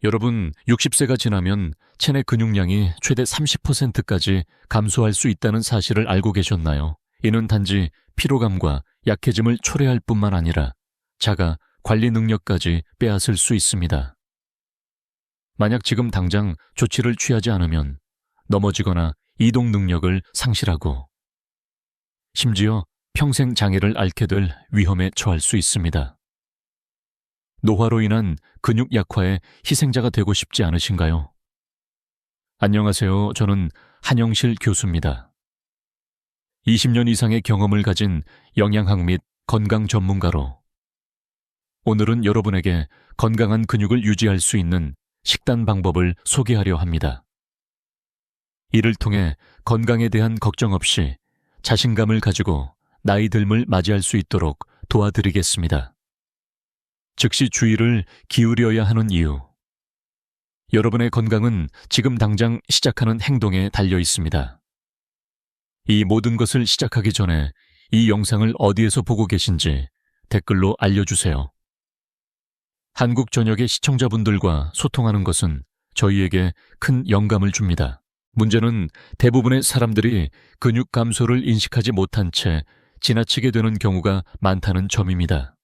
여러분, 60세가 지나면 체내 근육량이 최대 30%까지 감소할 수 있다는 사실을 알고 계셨나요? 이는 단지 피로감과 약해짐을 초래할 뿐만 아니라 자가 관리 능력까지 빼앗을 수 있습니다. 만약 지금 당장 조치를 취하지 않으면 넘어지거나 이동 능력을 상실하고 심지어 평생 장애를 앓게 될 위험에 처할 수 있습니다. 노화로 인한 근육 약화의 희생자가 되고 싶지 않으신가요? 안녕하세요. 저는 한영실 교수입니다. 20년 이상의 경험을 가진 영양학 및 건강 전문가로 오늘은 여러분에게 건강한 근육을 유지할 수 있는 식단 방법을 소개하려 합니다. 이를 통해 건강에 대한 걱정 없이 자신감을 가지고 나이 듦을 맞이할 수 있도록 도와드리겠습니다. 즉시 주의를 기울여야 하는 이유. 여러분의 건강은 지금 당장 시작하는 행동에 달려 있습니다. 이 모든 것을 시작하기 전에 이 영상을 어디에서 보고 계신지 댓글로 알려주세요. 한국 전역의 시청자분들과 소통하는 것은 저희에게 큰 영감을 줍니다. 문제는 대부분의 사람들이 근육 감소를 인식하지 못한 채 지나치게 되는 경우가 많다는 점입니다.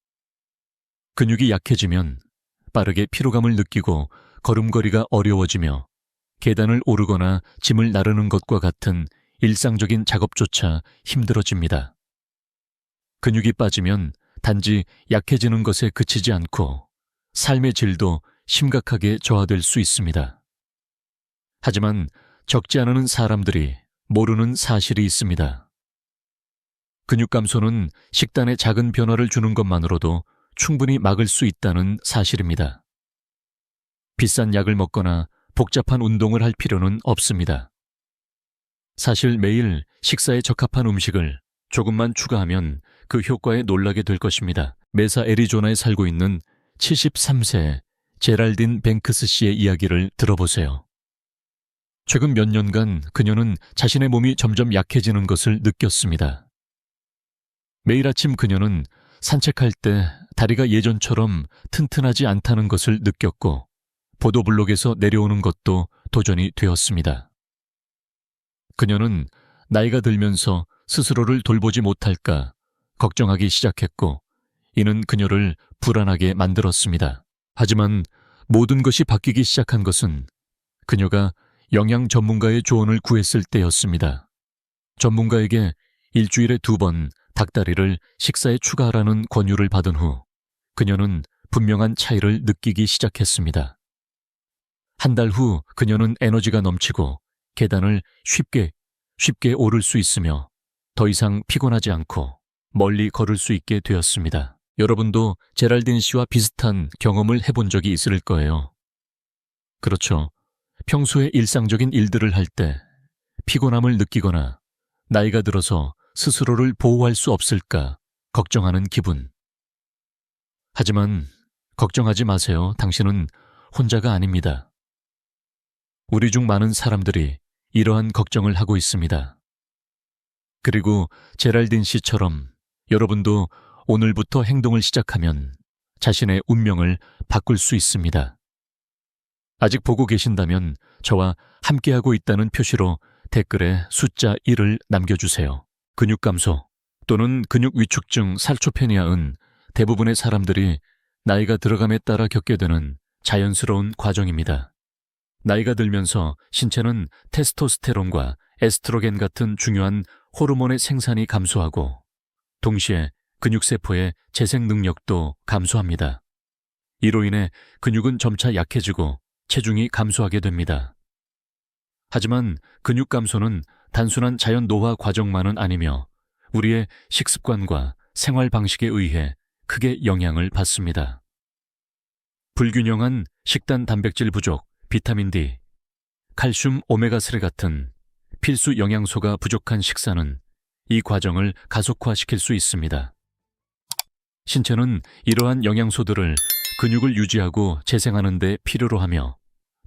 근육이 약해지면 빠르게 피로감을 느끼고 걸음걸이가 어려워지며 계단을 오르거나 짐을 나르는 것과 같은 일상적인 작업조차 힘들어집니다. 근육이 빠지면 단지 약해지는 것에 그치지 않고 삶의 질도 심각하게 저하될 수 있습니다. 하지만 적지 않은 사람들이 모르는 사실이 있습니다. 근육 감소는 식단에 작은 변화를 주는 것만으로도 충분히 막을 수 있다는 사실입니다. 비싼 약을 먹거나 복잡한 운동을 할 필요는 없습니다. 사실 매일 식사에 적합한 음식을 조금만 추가하면 그 효과에 놀라게 될 것입니다. 메사 애리조나에 살고 있는 73세 제랄딘 뱅크스 씨의 이야기를 들어보세요. 최근 몇 년간 그녀는 자신의 몸이 점점 약해지는 것을 느꼈습니다. 매일 아침 그녀는 산책할 때 다리가 예전처럼 튼튼하지 않다는 것을 느꼈고 보도블록에서 내려오는 것도 도전이 되었습니다. 그녀는 나이가 들면서 스스로를 돌보지 못할까 걱정하기 시작했고 이는 그녀를 불안하게 만들었습니다. 하지만 모든 것이 바뀌기 시작한 것은 그녀가 영양 전문가의 조언을 구했을 때였습니다. 전문가에게 일주일에 2번 닭다리를 식사에 추가하라는 권유를 받은 후 그녀는 분명한 차이를 느끼기 시작했습니다. 한 달 후 그녀는 에너지가 넘치고 계단을 쉽게 오를 수 있으며 더 이상 피곤하지 않고 멀리 걸을 수 있게 되었습니다. 여러분도 제랄딘 씨와 비슷한 경험을 해본 적이 있을 거예요. 그렇죠. 평소에 일상적인 일들을 할 때 피곤함을 느끼거나 나이가 들어서 스스로를 보호할 수 없을까 걱정하는 기분. 하지만 걱정하지 마세요. 당신은 혼자가 아닙니다. 우리 중 많은 사람들이 이러한 걱정을 하고 있습니다. 그리고 제랄딘 씨처럼 여러분도 오늘부터 행동을 시작하면 자신의 운명을 바꿀 수 있습니다. 아직 보고 계신다면 저와 함께하고 있다는 표시로 댓글에 숫자 1을 남겨주세요. 근육 감소 또는 근육 위축증 살초페니아은 대부분의 사람들이 나이가 들어감에 따라 겪게 되는 자연스러운 과정입니다. 나이가 들면서 신체는 테스토스테론과 에스트로겐 같은 중요한 호르몬의 생산이 감소하고 동시에 근육세포의 재생 능력도 감소합니다. 이로 인해 근육은 점차 약해지고 체중이 감소하게 됩니다. 하지만 근육 감소는 단순한 자연 노화 과정만은 아니며 우리의 식습관과 생활 방식에 의해 크게 영향을 받습니다. 불균형한 식단 단백질 부족, 비타민 D, 칼슘 오메가3 같은 필수 영양소가 부족한 식사는 이 과정을 가속화시킬 수 있습니다. 신체는 이러한 영양소들을 근육을 유지하고 재생하는 데 필요로 하며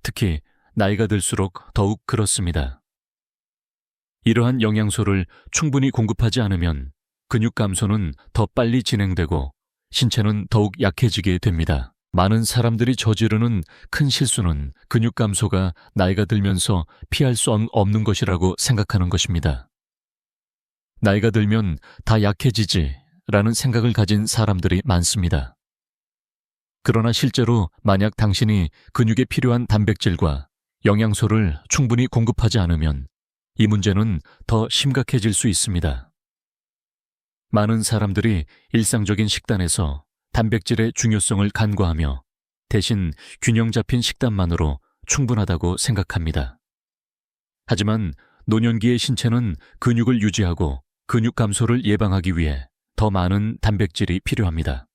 특히 나이가 들수록 더욱 그렇습니다. 이러한 영양소를 충분히 공급하지 않으면 근육 감소는 더 빨리 진행되고 신체는 더욱 약해지게 됩니다. 많은 사람들이 저지르는 큰 실수는 근육 감소가 나이가 들면서 피할 수 없는 것이라고 생각하는 것입니다. 나이가 들면 다 약해지지 라는 생각을 가진 사람들이 많습니다. 그러나 실제로 만약 당신이 근육에 필요한 단백질과 영양소를 충분히 공급하지 않으면 이 문제는 더 심각해질 수 있습니다. 많은 사람들이 일상적인 식단에서 단백질의 중요성을 간과하며 대신 균형 잡힌 식단만으로 충분하다고 생각합니다. 하지만 노년기의 신체는 근육을 유지하고 근육 감소를 예방하기 위해 더 많은 단백질이 필요합니다.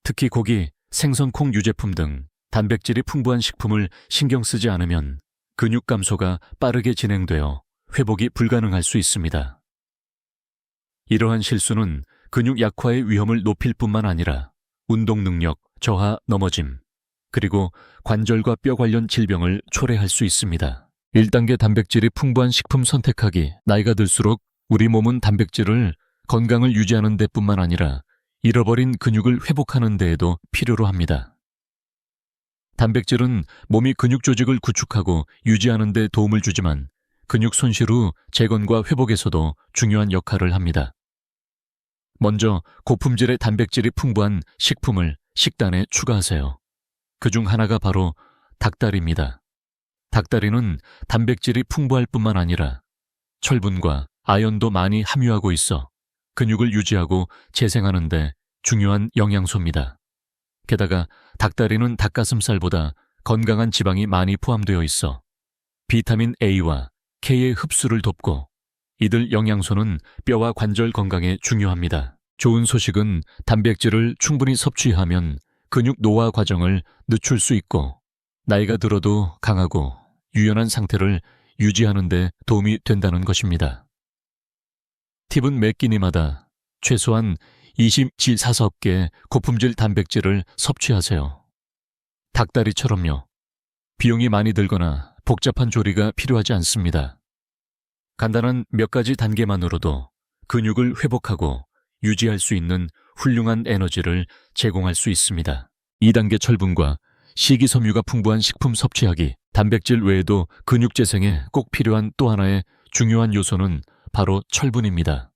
특히 고기, 생선콩 유제품 등 단백질이 풍부한 식품을 신경 쓰지 않으면 근육 감소가 빠르게 진행되어 회복이 불가능할 수 있습니다. 이러한 실수는 근육 약화의 위험을 높일 뿐만 아니라 운동 능력, 저하, 넘어짐, 그리고 관절과 뼈 관련 질병을 초래할 수 있습니다. 1단계 단백질이 풍부한 식품 선택하기. 나이가 들수록 우리 몸은 단백질을 건강을 유지하는 데뿐만 아니라 잃어버린 근육을 회복하는 데에도 필요로 합니다. 단백질은 몸이 근육 조직을 구축하고 유지하는 데 도움을 주지만 근육 손실 후 재건과 회복에서도 중요한 역할을 합니다. 먼저 고품질의 단백질이 풍부한 식품을 식단에 추가하세요. 그중 하나가 바로 닭다리입니다. 닭다리는 단백질이 풍부할 뿐만 아니라 철분과 아연도 많이 함유하고 있어 근육을 유지하고 재생하는 데 중요한 영양소입니다. 게다가 닭다리는 닭가슴살보다 건강한 지방이 많이 포함되어 있어 비타민 A와 K의 흡수를 돕고 이들 영양소는 뼈와 관절 건강에 중요합니다. 좋은 소식은 단백질을 충분히 섭취하면 근육 노화 과정을 늦출 수 있고 나이가 들어도 강하고 유연한 상태를 유지하는 데 도움이 된다는 것입니다. 팁은 매 끼니마다 최소한 24섭개의 고품질 단백질을 섭취하세요. 닭다리처럼요. 비용이 많이 들거나 복잡한 조리가 필요하지 않습니다. 간단한 몇 가지 단계만으로도 근육을 회복하고 유지할 수 있는 훌륭한 에너지를 제공할 수 있습니다. 2단계 철분과 식이섬유가 풍부한 식품 섭취하기. 단백질 외에도 근육 재생에 꼭 필요한 또 하나의 중요한 요소는 바로 철분입니다.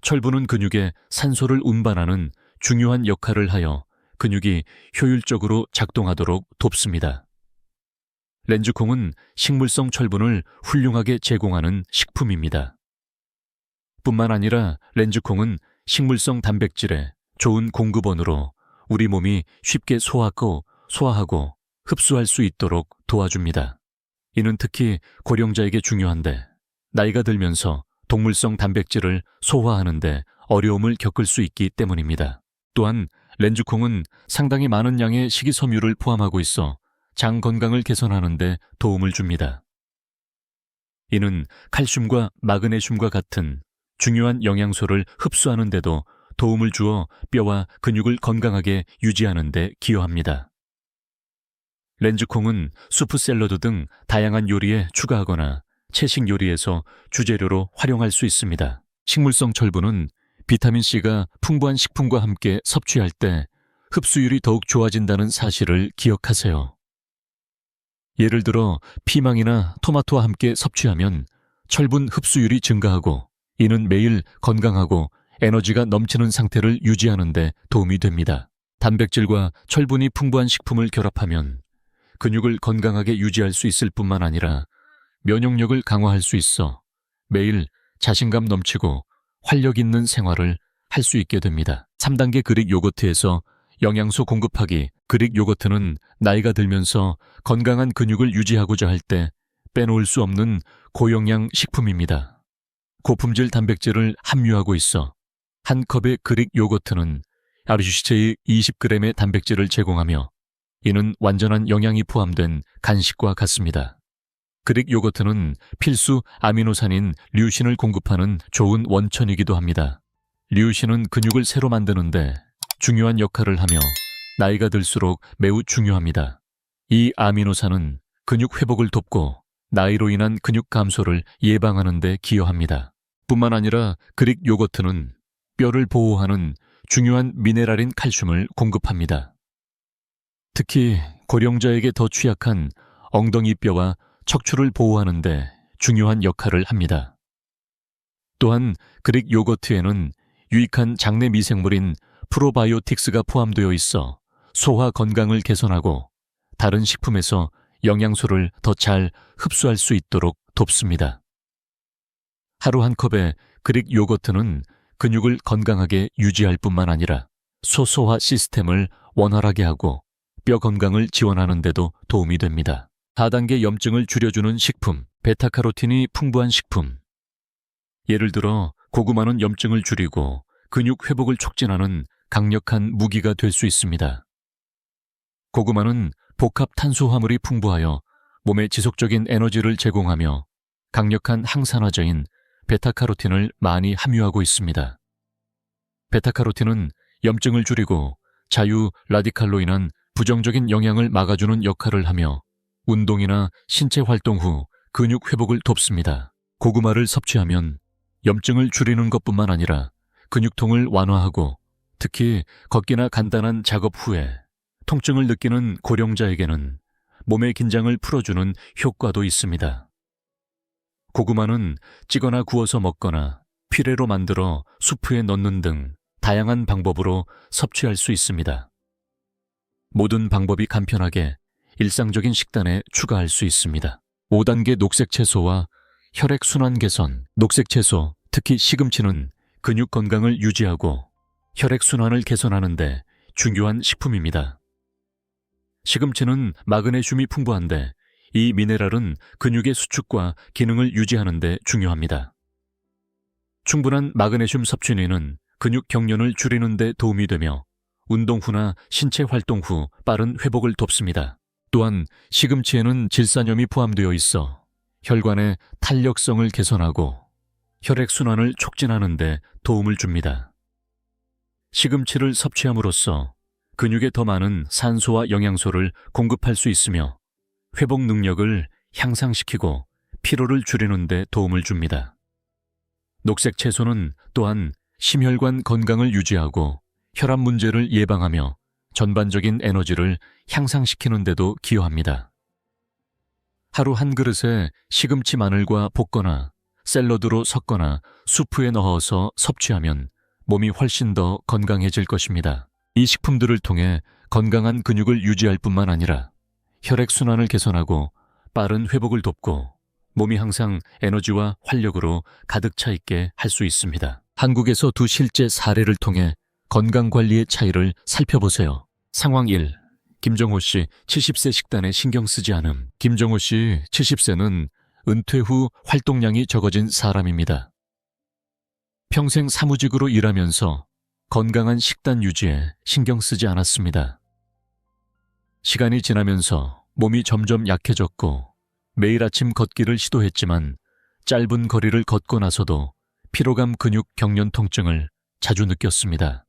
철분은 근육에 산소를 운반하는 중요한 역할을 하여 근육이 효율적으로 작동하도록 돕습니다. 렌즈콩은 식물성 철분을 훌륭하게 제공하는 식품입니다. 뿐만 아니라 렌즈콩은 식물성 단백질의 좋은 공급원으로 우리 몸이 쉽게 소화하고 흡수할 수 있도록 도와줍니다. 이는 특히 고령자에게 중요한데 나이가 들면서 동물성 단백질을 소화하는 데 어려움을 겪을 수 있기 때문입니다. 또한 렌즈콩은 상당히 많은 양의 식이섬유를 포함하고 있어 장 건강을 개선하는 데 도움을 줍니다. 이는 칼슘과 마그네슘과 같은 중요한 영양소를 흡수하는 데도 도움을 주어 뼈와 근육을 건강하게 유지하는 데 기여합니다. 렌즈콩은 수프 샐러드 등 다양한 요리에 추가하거나 채식 요리에서 주재료로 활용할 수 있습니다. 식물성 철분은 비타민C가 풍부한 식품과 함께 섭취할 때 흡수율이 더욱 좋아진다는 사실을 기억하세요. 예를 들어 피망이나 토마토와 함께 섭취하면 철분 흡수율이 증가하고 이는 매일 건강하고 에너지가 넘치는 상태를 유지하는 데 도움이 됩니다. 단백질과 철분이 풍부한 식품을 결합하면 근육을 건강하게 유지할 수 있을 뿐만 아니라 면역력을 강화할 수 있어 매일 자신감 넘치고 활력 있는 생활을 할 수 있게 됩니다. 3단계 그릭 요거트에서 영양소 공급하기. 그릭 요거트는 나이가 들면서 건강한 근육을 유지하고자 할 때 빼놓을 수 없는 고영양 식품입니다. 고품질 단백질을 함유하고 있어 한 컵의 그릭 요거트는 하루 주식체의 20g의 단백질을 제공하며 이는 완전한 영양이 포함된 간식과 같습니다. 그릭 요거트는 필수 아미노산인 류신을 공급하는 좋은 원천이기도 합니다. 류신은 근육을 새로 만드는데 중요한 역할을 하며 나이가 들수록 매우 중요합니다. 이 아미노산은 근육 회복을 돕고 나이로 인한 근육 감소를 예방하는 데 기여합니다. 뿐만 아니라 그릭 요거트는 뼈를 보호하는 중요한 미네랄인 칼슘을 공급합니다. 특히 고령자에게 더 취약한 엉덩이뼈와 척추를 보호하는 데 중요한 역할을 합니다. 또한 그릭 요거트에는 유익한 장내 미생물인 프로바이오틱스가 포함되어 있어 소화 건강을 개선하고 다른 식품에서 영양소를 더 잘 흡수할 수 있도록 돕습니다. 하루 한 컵의 그릭 요거트는 근육을 건강하게 유지할 뿐만 아니라 소소화 시스템을 원활하게 하고 뼈 건강을 지원하는 데도 도움이 됩니다. 4단계 염증을 줄여주는 식품, 베타카로틴이 풍부한 식품. 예를 들어 고구마는 염증을 줄이고 근육 회복을 촉진하는 강력한 무기가 될 수 있습니다. 고구마는 복합 탄수화물이 풍부하여 몸에 지속적인 에너지를 제공하며 강력한 항산화제인 베타카로틴을 많이 함유하고 있습니다. 베타카로틴은 염증을 줄이고 자유 라디칼로 인한 부정적인 영향을 막아주는 역할을 하며 운동이나 신체 활동 후 근육 회복을 돕습니다. 고구마를 섭취하면 염증을 줄이는 것뿐만 아니라 근육통을 완화하고 특히 걷기나 간단한 작업 후에 통증을 느끼는 고령자에게는 몸의 긴장을 풀어주는 효과도 있습니다. 고구마는 찌거나 구워서 먹거나 피레로 만들어 수프에 넣는 등 다양한 방법으로 섭취할 수 있습니다. 모든 방법이 간편하게 일상적인 식단에 추가할 수 있습니다. 5단계 녹색 채소와 혈액순환 개선. 녹색 채소, 특히 시금치는 근육 건강을 유지하고 혈액순환을 개선하는 데 중요한 식품입니다. 시금치는 마그네슘이 풍부한데 이 미네랄은 근육의 수축과 기능을 유지하는 데 중요합니다. 충분한 마그네슘 섭취는 근육 경련을 줄이는 데 도움이 되며 운동 후나 신체 활동 후 빠른 회복을 돕습니다. 또한 시금치에는 질산염이 포함되어 있어 혈관의 탄력성을 개선하고 혈액순환을 촉진하는 데 도움을 줍니다. 시금치를 섭취함으로써 근육에 더 많은 산소와 영양소를 공급할 수 있으며 회복 능력을 향상시키고 피로를 줄이는 데 도움을 줍니다. 녹색 채소는 또한 심혈관 건강을 유지하고 혈압 문제를 예방하며 전반적인 에너지를 향상시키는 데도 기여합니다. 하루 한 그릇에 시금치 마늘과 볶거나 샐러드로 섞거나 수프에 넣어서 섭취하면 몸이 훨씬 더 건강해질 것입니다. 이 식품들을 통해 건강한 근육을 유지할 뿐만 아니라 혈액순환을 개선하고 빠른 회복을 돕고 몸이 항상 에너지와 활력으로 가득 차 있게 할 수 있습니다. 한국에서 두 실제 사례를 통해 건강관리의 차이를 살펴보세요. 상황 1. 김정호 씨 70세 식단에 신경 쓰지 않음. 김정호 씨 70세는 은퇴 후 활동량이 적어진 사람입니다. 평생 사무직으로 일하면서 건강한 식단 유지에 신경 쓰지 않았습니다. 시간이 지나면서 몸이 점점 약해졌고 매일 아침 걷기를 시도했지만 짧은 거리를 걷고 나서도 피로감, 근육, 경련 통증을 자주 느꼈습니다.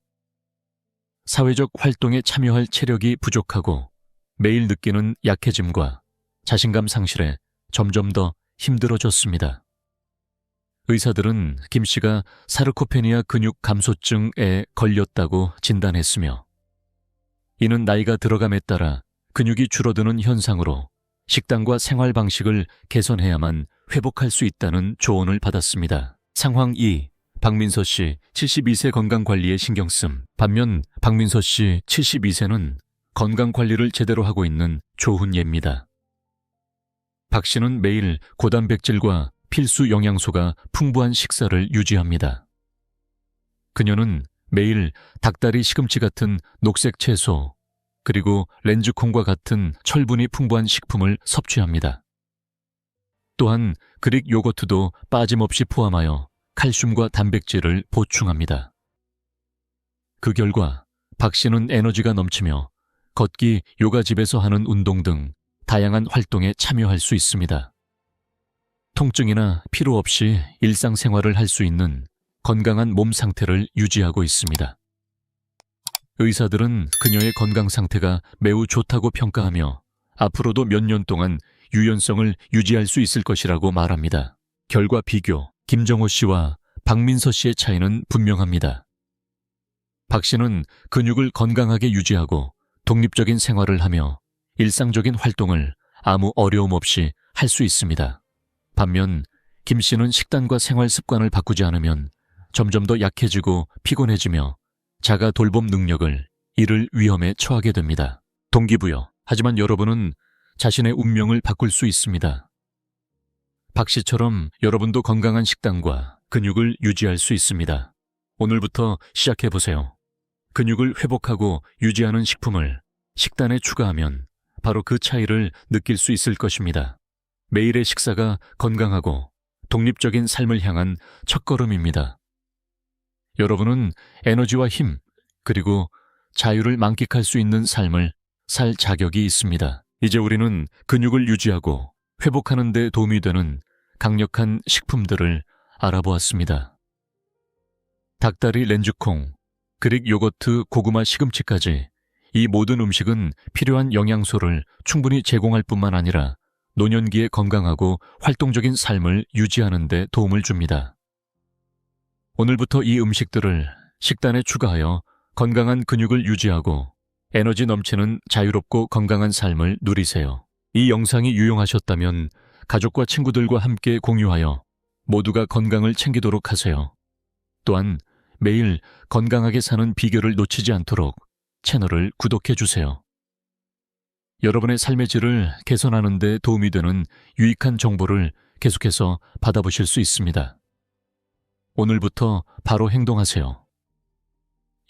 사회적 활동에 참여할 체력이 부족하고 매일 느끼는 약해짐과 자신감 상실에 점점 더 힘들어졌습니다. 의사들은 김 씨가 사르코페니아 근육 감소증에 걸렸다고 진단했으며 이는 나이가 들어감에 따라 근육이 줄어드는 현상으로 식단과 생활 방식을 개선해야만 회복할 수 있다는 조언을 받았습니다. 상황 2. 박민서 씨 72세 건강관리에 신경씀. 반면 박민서 씨 72세는 건강관리를 제대로 하고 있는 좋은 예입니다. 박 씨는 매일 고단백질과 필수 영양소가 풍부한 식사를 유지합니다. 그녀는 매일 닭다리, 시금치 같은 녹색 채소, 그리고 렌즈콩과 같은 철분이 풍부한 식품을 섭취합니다. 또한 그릭 요거트도 빠짐없이 포함하여 칼슘과 단백질을 보충합니다. 그 결과 박 씨는 에너지가 넘치며 걷기, 요가 집에서 하는 운동 등 다양한 활동에 참여할 수 있습니다. 통증이나 피로 없이 일상생활을 할 수 있는 건강한 몸 상태를 유지하고 있습니다. 의사들은 그녀의 건강 상태가 매우 좋다고 평가하며 앞으로도 몇 년 동안 유연성을 유지할 수 있을 것이라고 말합니다. 결과 비교, 김정호 씨와 박민서 씨의 차이는 분명합니다. 박 씨는 근육을 건강하게 유지하고 독립적인 생활을 하며 일상적인 활동을 아무 어려움 없이 할 수 있습니다. 반면 김 씨는 식단과 생활 습관을 바꾸지 않으면 점점 더 약해지고 피곤해지며 자가 돌봄 능력을 잃을 위험에 처하게 됩니다. 동기부여. 하지만 여러분은 자신의 운명을 바꿀 수 있습니다. 박 씨처럼 여러분도 건강한 식단과 근육을 유지할 수 있습니다. 오늘부터 시작해보세요. 근육을 회복하고 유지하는 식품을 식단에 추가하면 바로 그 차이를 느낄 수 있을 것입니다. 매일의 식사가 건강하고 독립적인 삶을 향한 첫걸음입니다. 여러분은 에너지와 힘, 그리고 자유를 만끽할 수 있는 삶을 살 자격이 있습니다. 이제 우리는 근육을 유지하고 회복하는 데 도움이 되는 강력한 식품들을 알아보았습니다. 닭다리 렌즈콩, 그릭 요거트 고구마 시금치까지 이 모든 음식은 필요한 영양소를 충분히 제공할 뿐만 아니라 노년기에 건강하고 활동적인 삶을 유지하는 데 도움을 줍니다. 오늘부터 이 음식들을 식단에 추가하여 건강한 근육을 유지하고 에너지 넘치는 자유롭고 건강한 삶을 누리세요. 이 영상이 유용하셨다면 가족과 친구들과 함께 공유하여 모두가 건강을 챙기도록 하세요. 또한 매일 건강하게 사는 비결을 놓치지 않도록 채널을 구독해 주세요. 여러분의 삶의 질을 개선하는 데 도움이 되는 유익한 정보를 계속해서 받아보실 수 있습니다. 오늘부터 바로 행동하세요.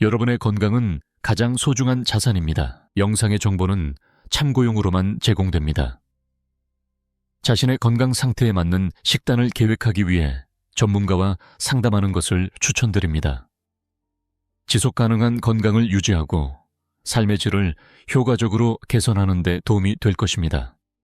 여러분의 건강은 가장 소중한 자산입니다. 영상의 정보는 참고용으로만 제공됩니다. 자신의 건강 상태에 맞는 식단을 계획하기 위해 전문가와 상담하는 것을 추천드립니다. 지속 가능한 건강을 유지하고 삶의 질을 효과적으로 개선하는 데 도움이 될 것입니다.